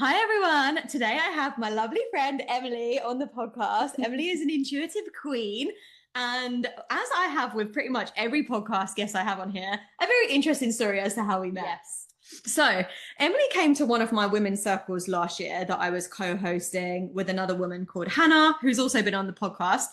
Hi everyone. Today I have my lovely friend Emily on the podcast. Emily is an intuitive queen. And as I have with pretty much every podcast guest I have on here, a very interesting story as to how we met. Yes. So, Emily came to one of my women's circles last year that I was co-hosting with another woman called Hannah, who's also been on the podcast.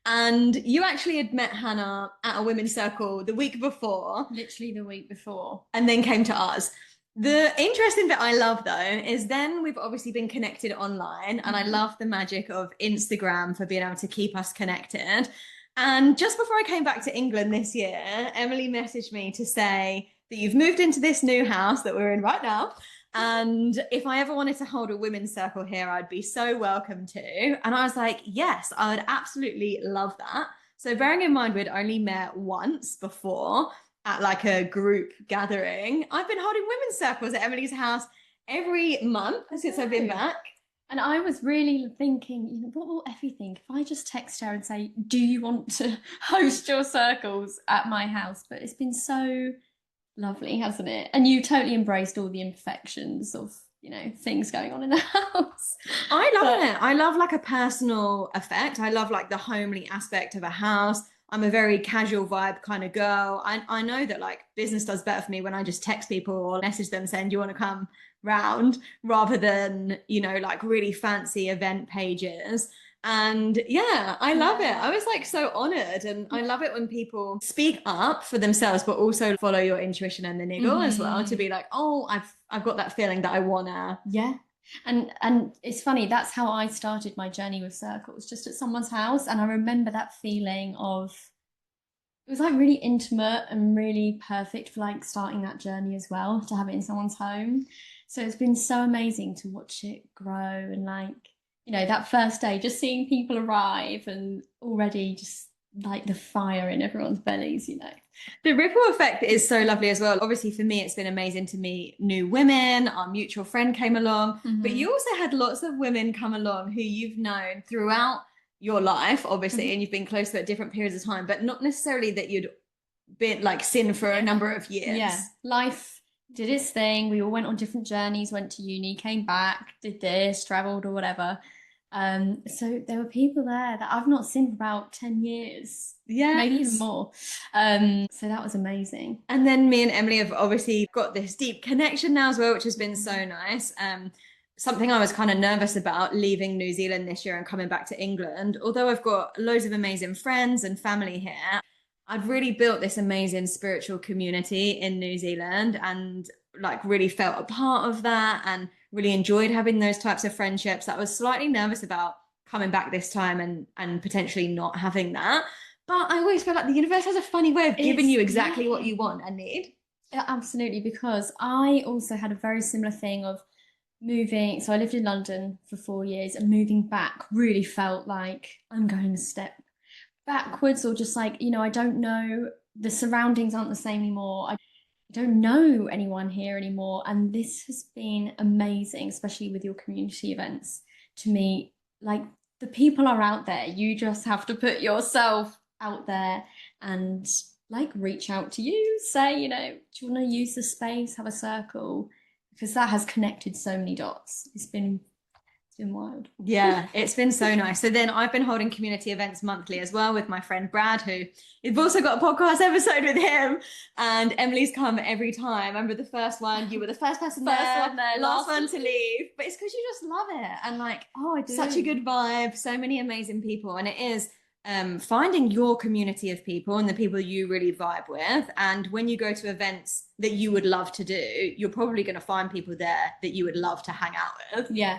And you actually had met Hannah at a women's circle the week before, Literally the week before. and then came to us. The interesting bit I love though is then we've obviously been connected online, and I love the magic of Instagram for being able to keep us connected. And just before I came back to England this year, Emily messaged me to say that you've moved into this new house that we're in right now. And if I ever wanted to hold a women's circle here, I'd be so welcome to. And I was like, yes, I would absolutely love that. So bearing in mind we'd only met once before at like a group gathering, I've been holding women's circles at Emily's house every month since I've been back. And I was really thinking, what will Effie think if I just text her and say, do you want to host your circles at my house? But it's been so lovely, hasn't it? And you totally embraced all the imperfections of, things going on in the house. I love it. I love like a personal effect. I love like the homely aspect of a house. I'm a very casual vibe kind of girl. I know that like business does better for me when I just text people or message them saying, do you want to come round, rather than, like really fancy event pages. And yeah, I love it. I was like so honored. And I love it when people speak up for themselves, but also follow your intuition and the niggle as well, to be like, oh, I've got that feeling that I wanna. Yeah. And it's funny, that's how I started my journey with circles, just at someone's house. And I remember that feeling of, it was like really intimate and really perfect for like starting that journey as well, to have it in someone's home. So it's been so amazing to watch it grow, and like, that first day, just seeing people arrive and already just like the fire in everyone's bellies. The ripple effect is so lovely as well. Obviously, for me, it's been amazing to meet new women. Our mutual friend came along, but you also had lots of women come along who you've known throughout your life, obviously, and you've been close to at different periods of time, but not necessarily that you'd been like seen for a number of years. Yeah, life did its thing. We all went on different journeys, went to uni, came back, did this, traveled or whatever. So there were people there that I've not seen for about 10 years. Yeah, maybe even more. So that was amazing. And then me and Emily have obviously got this deep connection now as well, which has been so nice. Something I was kind of nervous about leaving New Zealand this year and coming back to England. Although I've got loads of amazing friends and family here, I've really built this amazing spiritual community in New Zealand, and like really felt a part of that and really enjoyed having those types of friendships. I was slightly nervous about coming back this time and potentially not having that. But I always feel like the universe has a funny way of giving you exactly what you want and need. Yeah, absolutely, because I also had a very similar thing of moving. So I lived in London for 4 years, and moving back really felt like I'm going a step backwards, or just like, I don't know, the surroundings aren't the same anymore. I don't know anyone here anymore. And this has been amazing, especially with your community events, to meet like the people are out there. You just have to put yourself out there and like reach out to you, say, do you want to use the space, have a circle? Because that has connected so many dots. It's been wild. Yeah, it's been so nice. So then I've been holding community events monthly as well with my friend Brad, who we've also got a podcast episode with him, and Emily's come every time. I remember the first one, you were the first person there, last one to leave. But it's because you just love it, and like, oh, I do. Such a good vibe, so many amazing people, and it is finding your community of people and the people you really vibe with. And when you go to events that you would love to do, you're probably going to find people there that you would love to hang out with. Yeah.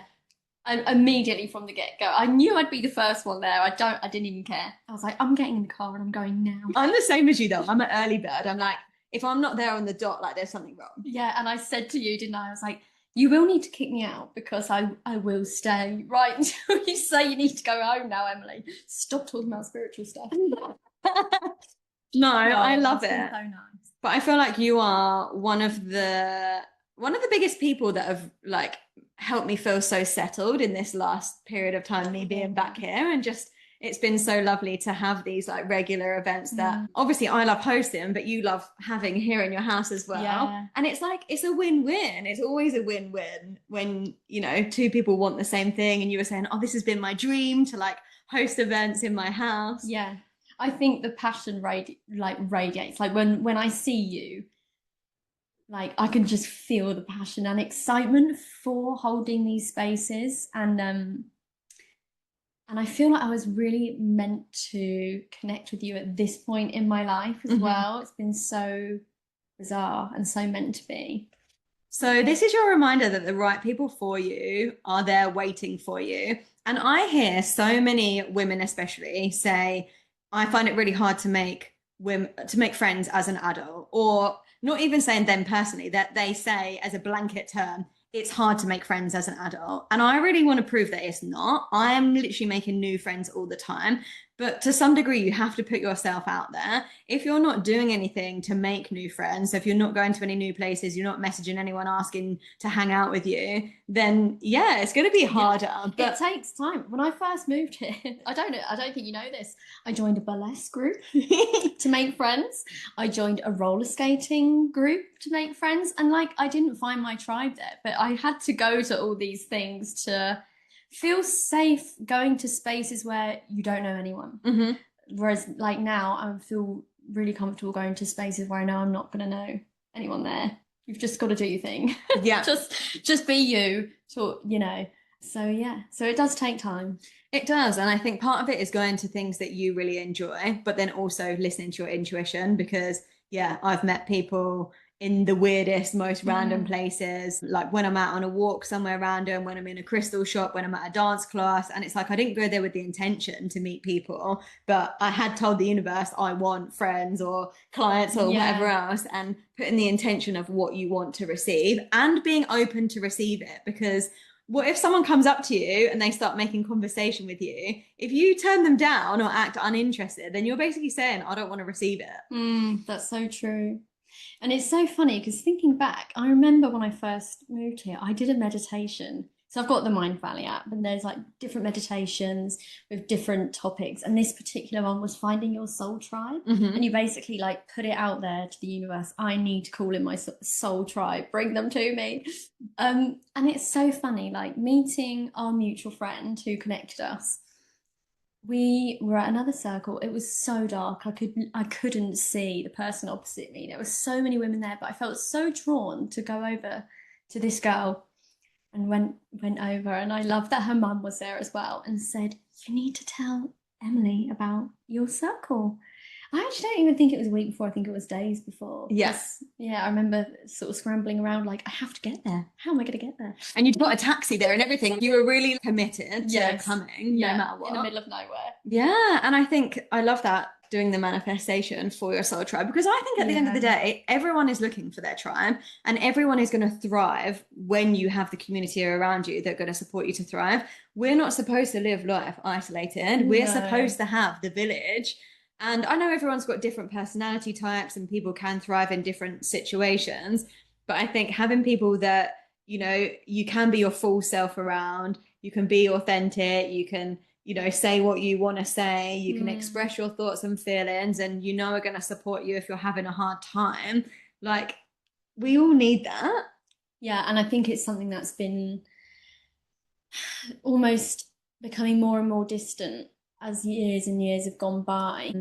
And immediately from the get-go, I knew I'd be the first one there. I didn't even care. I was like, I'm getting in the car and I'm going now. I'm the same as you though. I'm an early bird. I'm like, if I'm not there on the dot, like there's something wrong. Yeah, and I said to you, didn't I? I was like, you will need to kick me out, because I will stay right until you say you need to go home now, Emily. Stop talking about spiritual stuff. No, I love it. So nice. But I feel like you are one of the biggest people that have like helped me feel so settled in this last period of time, me being back here, and just it's been so lovely to have these like regular events that Mm. obviously I love hosting, but you love having here in your house as well. Yeah. And it's like, it's a win-win. It's always a win-win when, you know, two people want the same thing. And you were saying, oh, this has been my dream to like host events in my house. Yeah. I think the passion radiates. Like when I see you, like I can just feel the passion and excitement for holding these spaces. And I feel like I was really meant to connect with you at this point in my life as well. It's been so bizarre and so meant to be. So this is your reminder that the right people for you are there waiting for you. And I hear so many women especially say, I find it really hard to make women to make friends as an adult, or not even saying them personally, that they say as a blanket term, it's hard to make friends as an adult. And I really want to prove that it's not. I am literally making new friends all the time. But to some degree, you have to put yourself out there. If you're not doing anything to make new friends, so if you're not going to any new places, you're not messaging anyone asking to hang out with you, then yeah, it's going to be harder. Yeah, but it takes time. When I first moved here, I don't think you know this. I joined a burlesque group to make friends. I joined a roller skating group to make friends. And like I didn't find my tribe there, but I had to go to all these things to feel safe going to spaces where you don't know anyone. Whereas like now I feel really comfortable going to spaces where I know I'm not going to know anyone there. You've just got to do your thing. Yeah. just be you. So, you know. So yeah. So it does take time. It does. And I think part of it is going to things that you really enjoy, but then also listening to your intuition because yeah, I've met people in the weirdest, most random places. Like when I'm out on a walk somewhere random, when I'm in a crystal shop, when I'm at a dance class. And it's like I didn't go there with the intention to meet people, but I had told the universe I want friends or clients or whatever else, and putting the intention of what you want to receive and being open to receive it. Because what if someone comes up to you and they start making conversation with you? If you turn them down or act uninterested, then you're basically saying, I don't want to receive it. That's so true. And it's so funny because thinking back, I remember when I first moved here, I did a meditation. So I've got the Mind Valley app, and there's like different meditations with different topics. And this particular one was finding your soul tribe. And you basically like put it out there to the universe. I need to call in my soul tribe, bring them to me. And it's so funny, like meeting our mutual friend who connected us. We were at another circle. It was so dark. I couldn't see the person opposite me. There were so many women there, but I felt so drawn to go over to this girl and went over. And I loved that her mum was there as well and said, you need to tell Emily about your circle. I actually don't even think it was a week before. I think it was days before. Yes. Yeah, I remember sort of scrambling around like, I have to get there. How am I going to get there? And you'd got a taxi there and everything. You were really committed to coming no matter what. In the middle of nowhere. Yeah. And I think I love that, doing the manifestation for your soul tribe, because I think at the end of the day, everyone is looking for their tribe and everyone is going to thrive when you have the community around you that are going to support you to thrive. We're not supposed to live life isolated. We're supposed to have the village. And I know everyone's got different personality types and people can thrive in different situations. But I think having people that, you know, you can be your full self around, you can be authentic, you can, you know, say what you want to say, you can express your thoughts and feelings, and you know are going to support you if you're having a hard time. Like, we all need that. Yeah. And I think it's something that's been almost becoming more and more distant as years and years have gone by.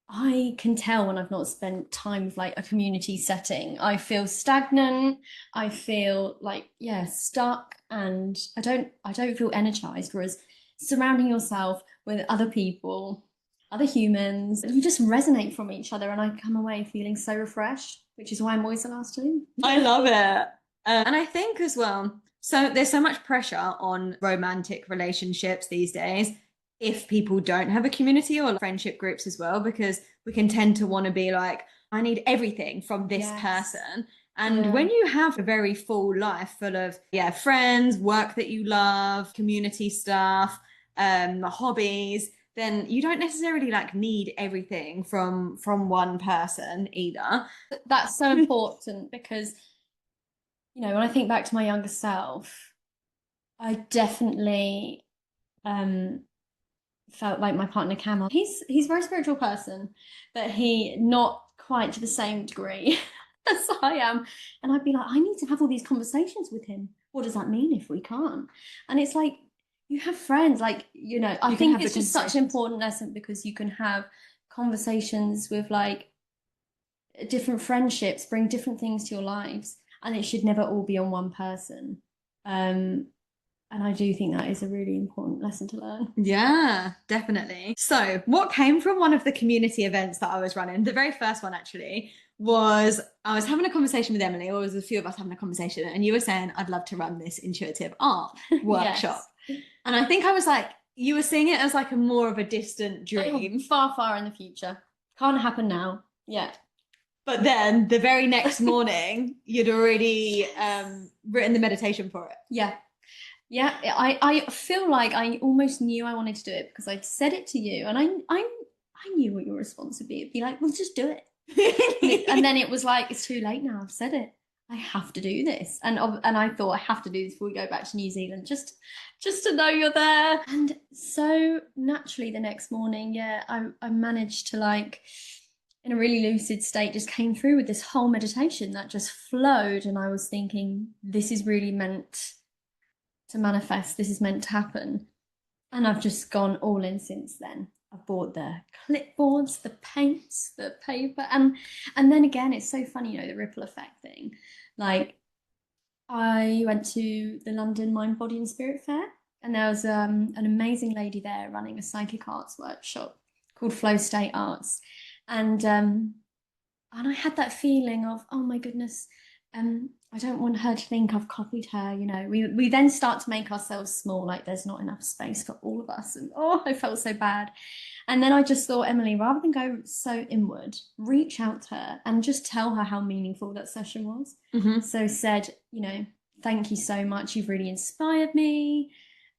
I can tell when I've not spent time with like a community setting. I feel stagnant. I feel like, yeah, stuck, and I don't feel energized. Whereas surrounding yourself with other people, other humans, you just resonate from each other, and I come away feeling so refreshed, which is why I'm always the last to. I love it. And I think as well, so there's so much pressure on romantic relationships these days if people don't have a community or friendship groups as well, because we can tend to want to be like, I need everything from this person. And when you have a very full life full of, friends, work that you love, community stuff, hobbies, then you don't necessarily like need everything from one person either. That's so important because, you know, when I think back to my younger self, I definitely felt like my partner Kamal. He's a very spiritual person, but he not quite to the same degree as I am. And I'd be like, I need to have all these conversations with him. What does that mean if we can't? And it's like, you have friends, like, you know, I think it's just such an important lesson because you can have conversations with like different friendships, bring different things to your lives, and it should never all be on one person. And I do think that is a really important lesson to learn. Yeah, definitely. So, what came from one of the community events that I was running, the very first one actually, was I was having a conversation with Emily, or it was a few of us having a conversation, and you were saying, I'd love to run this intuitive art workshop. Yes. And I think I was like, you were seeing it as like a more of a distant dream. Far, far in the future. Can't happen now. Yeah. But then the very next morning, you'd already written the meditation for it. Yeah. Yeah, I feel like I almost knew I wanted to do it because I'd said it to you, and I knew what your response would be. It'd be like, well, just do it. And then it was like, it's too late now. I've said it. I have to do this. And I thought I have to do this before we go back to New Zealand, just to know you're there. And so naturally the next morning, yeah, I managed to like, in a really lucid state, just came through with this whole meditation that just flowed. And I was thinking, this is really meant to manifest, this is meant to happen. And I've just gone all in since then. I've bought the clipboards, the paints, the paper, and then again, it's so funny, you know, the ripple effect thing. Like, I went to the London Mind, Body and Spirit Fair, and there was an amazing lady there running a psychic arts workshop called Flow State Arts. And I had that feeling of, oh my goodness, I don't want her to think I've copied her, you know. We then start to make ourselves small, like there's not enough space for all of us. And oh, I felt so bad. And then I just thought, Emily, rather than go so inward, reach out to her and just tell her how meaningful that session was. Mm-hmm. So said, you know, thank you so much. You've really inspired me.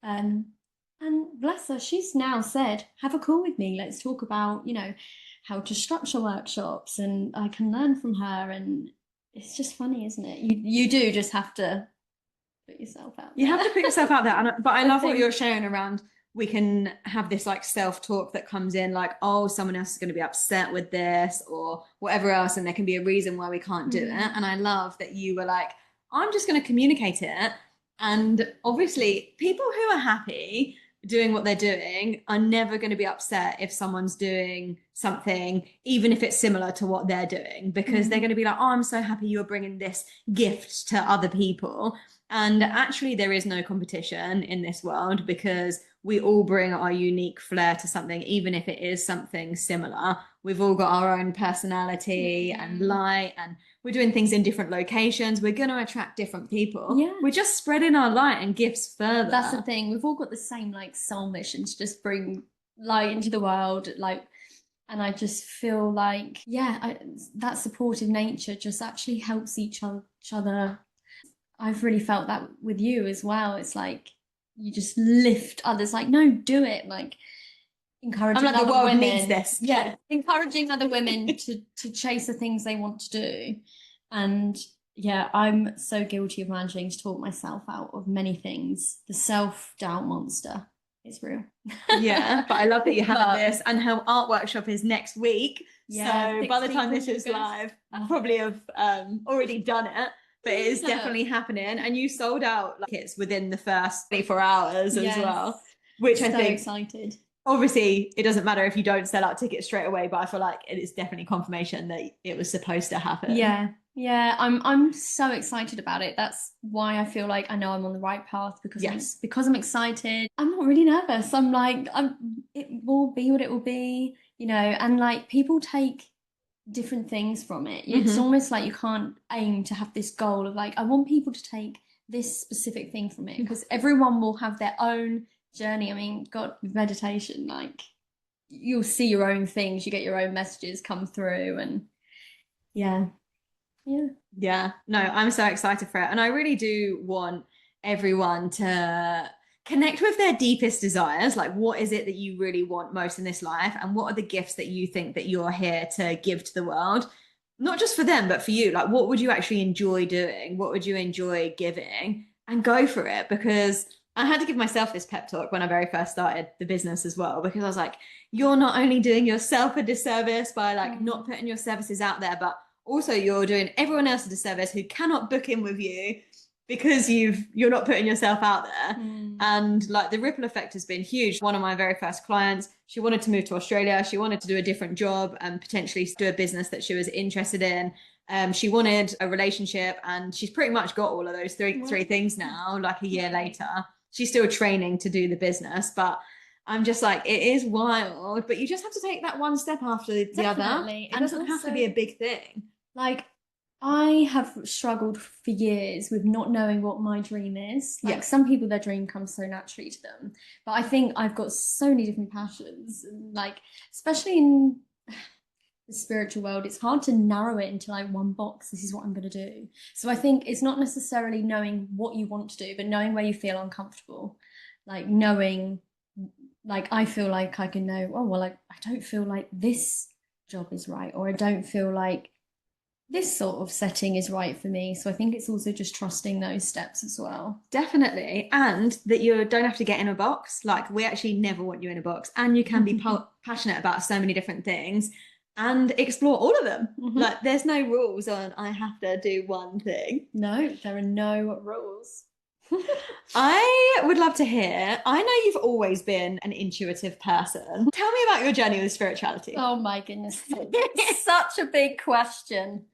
And bless her, she's now said, have a call with me. Let's talk about, you know, how to structure workshops, and I can learn from her. And it's just funny, isn't it? You do just have to put yourself out there. You have to put yourself out there. But I love what you're sharing around, we can have this like self-talk that comes in like, oh, someone else is going to be upset with this or whatever else, and there can be a reason why we can't do it. And I love that you were like, I'm just going to communicate it. And obviously people who are happy doing what they're doing are never going to be upset if someone's doing something, even if it's similar to what they're doing, because they're going to be like, oh, I'm so happy you're bringing this gift to other people. And actually there is no competition in this world, because we all bring our unique flair to something, even if it is something similar. We've all got our own personality and light, and we're doing things in different locations. We're going to attract different people. Yeah. We're just spreading our light and gifts further. That's the thing. We've all got the same like soul mission to just bring light into the world. Like, and I just feel like, yeah, that supportive nature just actually helps each other. I've really felt that with you as well. It's like, you just lift others, like, no, do it. Like, encouraging other the world women needs this. Yeah, encouraging other women to chase the things they want to do. And yeah, I'm so guilty of managing to talk myself out of many things. The self-doubt monster is real. Yeah, but I love that you have this, and her art workshop is next week. Yeah, so by the time this is live, I probably have already done it. But it is definitely happening, and you sold out like it's within the first 24 hours as well, which I think excited. Obviously it doesn't matter if you don't sell out tickets straight away, but I feel like it is definitely confirmation that it was supposed to happen. Yeah, I'm so excited about it. That's why I feel like I know I'm on the right path, because I'm excited. I'm not really nervous. I'm like, it will be what it will be, you know. And like, people take different things from it. It's almost like you can't aim to have this goal of like, I want people to take this specific thing from it, because everyone will have their own journey. I mean, God, with meditation, like, you'll see your own things, you get your own messages come through, and yeah. No, I'm so excited for it, and I really do want everyone to connect with their deepest desires. Like, what is it that you really want most in this life, and what are the gifts that you think that you're here to give to the world, not just for them but for you? Like, what would you actually enjoy doing? What would you enjoy giving? And go for it, because I had to give myself this pep talk when I very first started the business as well, because I was like, you're not only doing yourself a disservice by like not putting your services out there, but also you're doing everyone else a disservice who cannot book in with you because you're not putting yourself out there. And like the ripple effect has been huge. One of my very first clients, she wanted to move to Australia. She wanted to do a different job and potentially do a business that she was interested in. She wanted a relationship, and she's pretty much got all of those three things now, like a year later. She's still training to do the business, but I'm just like, it is wild, but you just have to take that one step after the other. It doesn't have to be a big thing. Like, I have struggled for years with not knowing what my dream is. Like, some people, their dream comes so naturally to them. But I think I've got so many different passions. Like, especially in the spiritual world, it's hard to narrow it into like one box. This is what I'm going to do. So I think it's not necessarily knowing what you want to do, but knowing where you feel uncomfortable. Like, knowing, like, I feel like I can know, oh, well, like, I don't feel like this job is right, or I don't feel like this sort of setting is right for me. So I think it's also just trusting those steps as well. Definitely. And that you don't have to get in a box. Like, we actually never want you in a box. And you can be passionate about so many different things and explore all of them. Like, there's no rules on I have to do one thing. No, there are no rules. I would love to hear. I know you've always been an intuitive person. Tell me about your journey with spirituality. Oh my goodness. It's such a big question.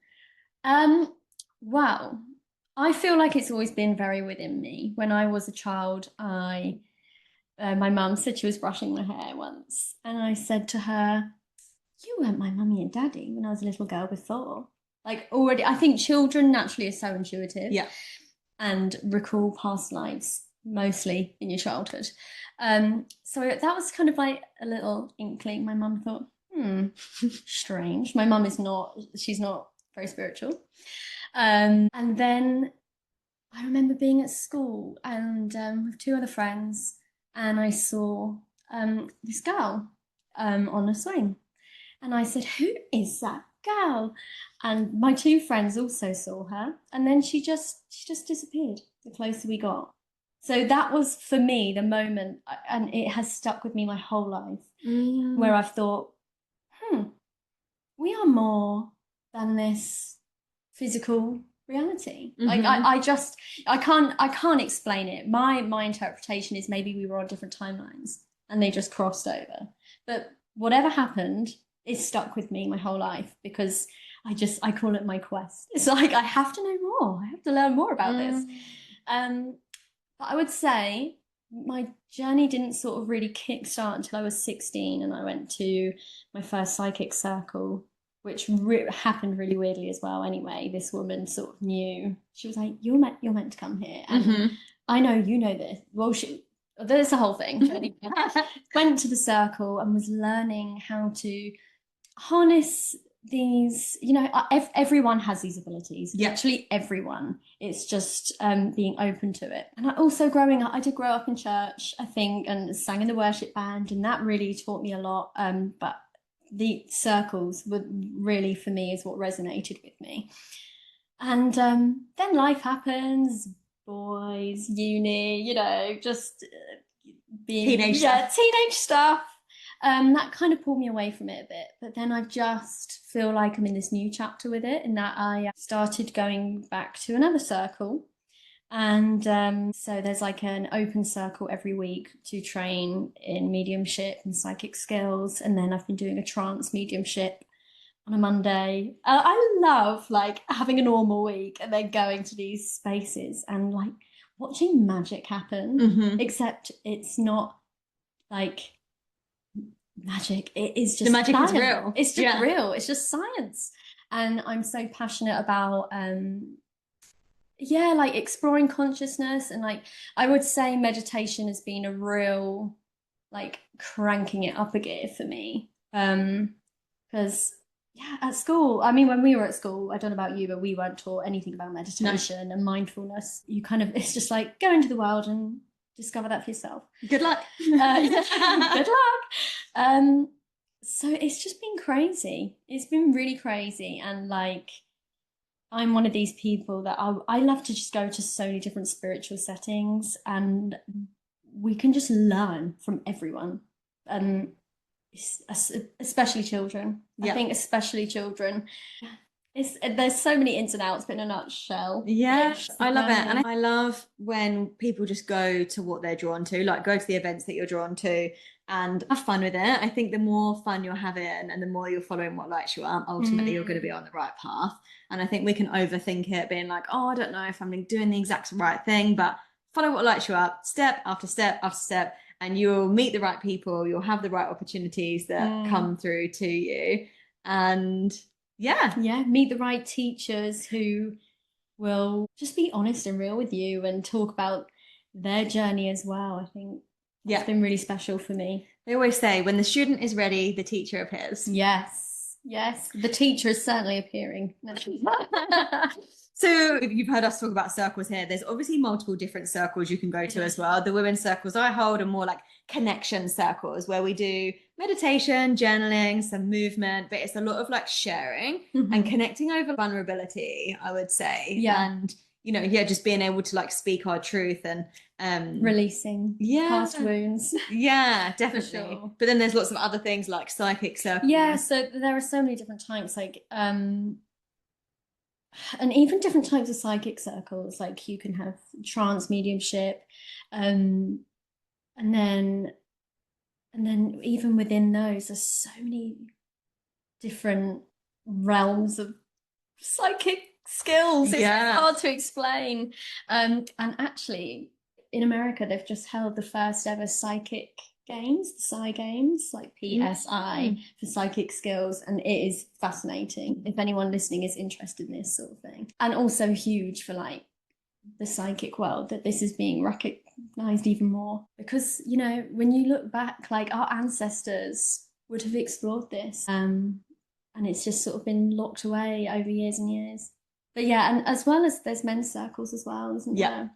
Well, I feel like it's always been very within me. When I was a child, my mum said she was brushing my hair once, and I said to her, you weren't my mummy and daddy when I was a little girl before. Like, already, I think children naturally are so intuitive. Yeah. And recall past lives, mostly in your childhood. So that was kind of like a little inkling. My mum thought, strange. My mum she's not very spiritual. And then I remember being at school and with two other friends, and I saw this girl on a swing. And I said, who is that girl? And my two friends also saw her. And then she just disappeared the closer we got. So that was, for me, the moment, and it has stuck with me my whole life, where I've thought, we are more than this physical reality. Like, I can't explain it. My interpretation is maybe we were on different timelines and they just crossed over. But whatever happened, it stuck with me my whole life, because I call it my quest. It's like, I have to know more. I have to learn more about this. But I would say my journey didn't sort of really kickstart until I was 16, and I went to my first psychic circle, which happened really weirdly as well. Anyway, this woman sort of knew. She was like, you're meant to come here. And I know you know this. Well, there's a whole thing. Went to the circle and was learning how to harness these, everyone has these abilities. Actually, everyone. It's just being open to it. And I also, growing up, I did grow up in church, I think, and sang in the worship band, and that really taught me a lot. But the circles were really, for me, is what resonated with me. And then life happens, boys, uni, just being teenage stuff. That kind of pulled me away from it a bit, but then I just feel like I'm in this new chapter with it, in that I started going back to another circle. And so there's like an open circle every week to train in mediumship and psychic skills. And then I've been doing a trance mediumship on a Monday. I love like having a normal week and then going to these spaces and like watching magic happen, except it's not like magic. It is just the magic science. is real. It's just real. It's just science. And I'm so passionate about like exploring consciousness, and like I would say meditation has been a real like cranking it up a gear for me. Because at school, I mean, when we were at school, I don't know about you, but we weren't taught anything about meditation and mindfulness. You kind of, it's just like go into the world and discover that for yourself. Good luck. Good luck. So it's just been crazy. It's been really crazy. And like, I'm one of these people that I love to just go to so many different spiritual settings, and we can just learn from everyone. And especially children. I think especially children. There's so many ins and outs, but in a nutshell. Yes, I love it. And I love when people just go to what they're drawn to, like go to the events that you're drawn to and have fun with it. I think the more fun you're having and the more you're following what lights you up, ultimately you're going to be on the right path. And I think we can overthink it, being like, oh, I don't know if I'm doing the exact right thing, but follow what lights you up, step after step after step, and you'll meet the right people, you'll have the right opportunities that come through to you. And yeah, meet the right teachers who will just be honest and real with you and talk about their journey as well. I think it's been really special for me. They always say when the student is ready, the teacher appears. Yes, the teacher is certainly appearing. So you've heard us talk about circles here. There's obviously multiple different circles you can go to as well. The women's circles I hold are more like connection circles where we do meditation, journaling, some movement, but it's a lot of like sharing and connecting over vulnerability, I would say. And just being able to like speak our truth and releasing past wounds. Yeah, definitely. Sure. But then there's lots of other things like psychic circles. Yeah, so there are so many different types, like and even different types of psychic circles. Like you can have trance mediumship, and then even within those, there's so many different realms of psychic skills. It's hard to explain. And actually, in America, they've just held the first ever psychic games, the Psy Games, like PSI for psychic skills, and it is fascinating if anyone listening is interested in this sort of thing. And also huge for like the psychic world that this is being recognized even more, because when you look back, like our ancestors would have explored this, and it's just sort of been locked away over years and years. But and as well as there's men's circles as well, isn't there?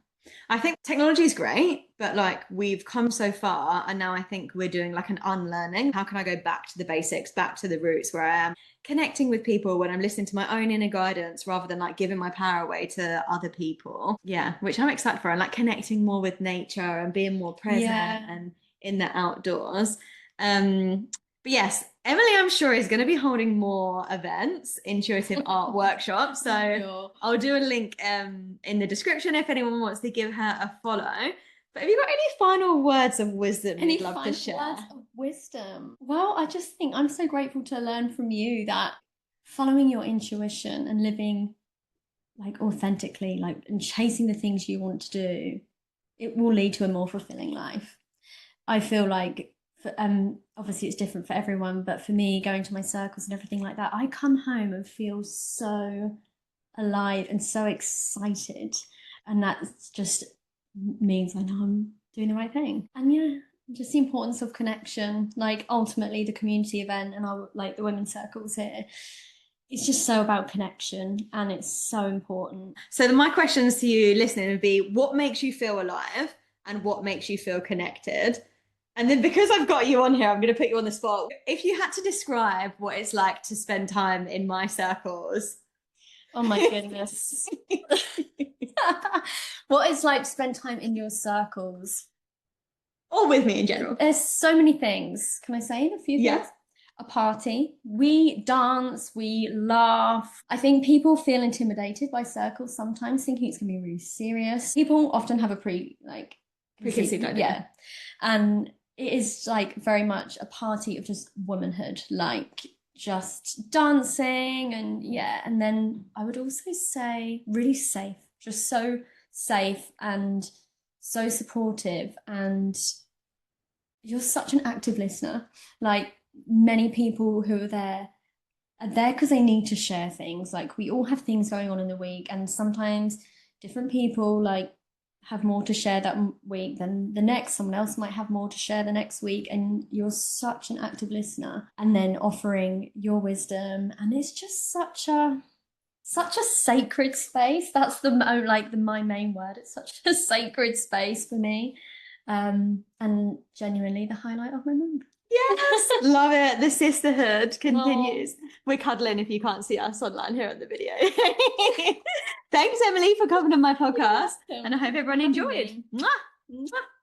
I think technology is great, but like we've come so far and now I think we're doing like an unlearning. How can I go back to the basics, back to the roots where I am connecting with people when I'm listening to my own inner guidance rather than like giving my power away to other people? Yeah, which I'm excited for, and like connecting more with nature and being more present and in the outdoors. But yes, Emily, I'm sure, is going to be holding more events, intuitive art workshops. So I'll do a link in the description if anyone wants to give her a follow. But have you got any final words of wisdom you'd love to share? Words of wisdom? Well, I just think I'm so grateful to learn from you that following your intuition and living like authentically, like, and chasing the things you want to do, it will lead to a more fulfilling life. I feel like obviously it's different for everyone, but for me, going to my circles and everything like that, I come home and feel so alive and so excited, and that just means I know I'm doing the right thing. And just the importance of connection, like ultimately the community event and our like the women's circles here, it's just so about connection, and it's so important. So my questions to you listening would be, what makes you feel alive and what makes you feel connected? And then because I've got you on here, I'm going to put you on the spot. If you had to describe what it's like to spend time in my circles. Oh my goodness. What it's like to spend time in your circles. Or with me in general. There's so many things. Can I say a few things? Yeah. A party. We dance, we laugh. I think people feel intimidated by circles sometimes, thinking it's going to be really serious. People often have a preconceived idea. Yeah. And it is like very much a party of just womanhood, like just dancing and then I would also say really safe, just so safe and so supportive, and you're such an active listener. Like many people who are there because they need to share things. Like we all have things going on in the week, and sometimes different people like have more to share that week than the next. Someone else might have more to share the next week, and you're such an active listener and then offering your wisdom, and it's just such a sacred space. That's my main word. It's such a sacred space for me, and genuinely the highlight of my month. Yes, love it. The sisterhood continues. We're cuddling if you can't see us online here on the video. Thanks, Emily, for coming on my podcast. And I hope everyone enjoyed. Mwah! Mwah!